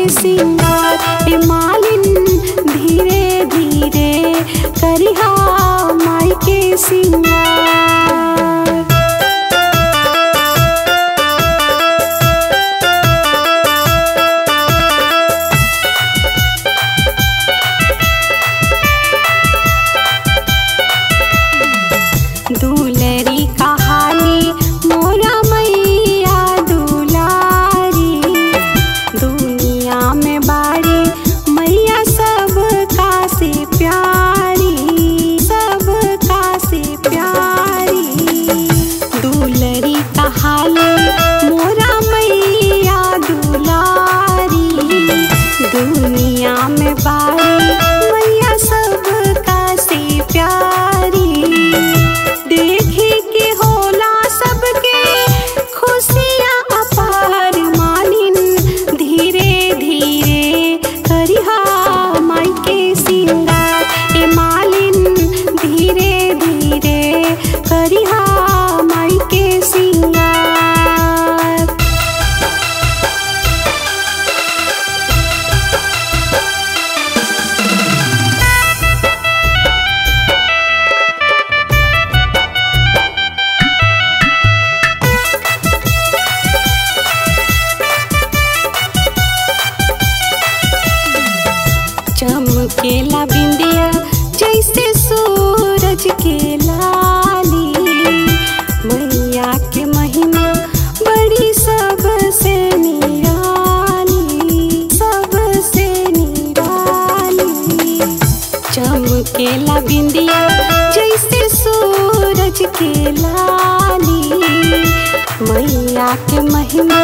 सिंगार। ए मालिन धीरे धीरे करिहा माई के सिंगार। दुलरी कहानी मोरा मैया दुलारी, दुनिया में बाड़ी मैया सबका से प्यारी, सबका से प्यारी। दुलरी कहानी मोरा मैया दुलारी, दुनिया में बाड़ी मैया सबका से प्यारी। देखे के होला सबके खुशियाँ अपार, मालिन धीरे धीरे करिहा माई के सिंगार। ए मालिन धीरे धीरे करिहा माई के सिंगार। चमकेला बिंदिया जैसे सूरज के लाली, मैया के महिमा बड़ी सबसे निराली, सबसे निराली। चमकेला बिंदिया जैसे सूरज के लाली, मैया के महिमा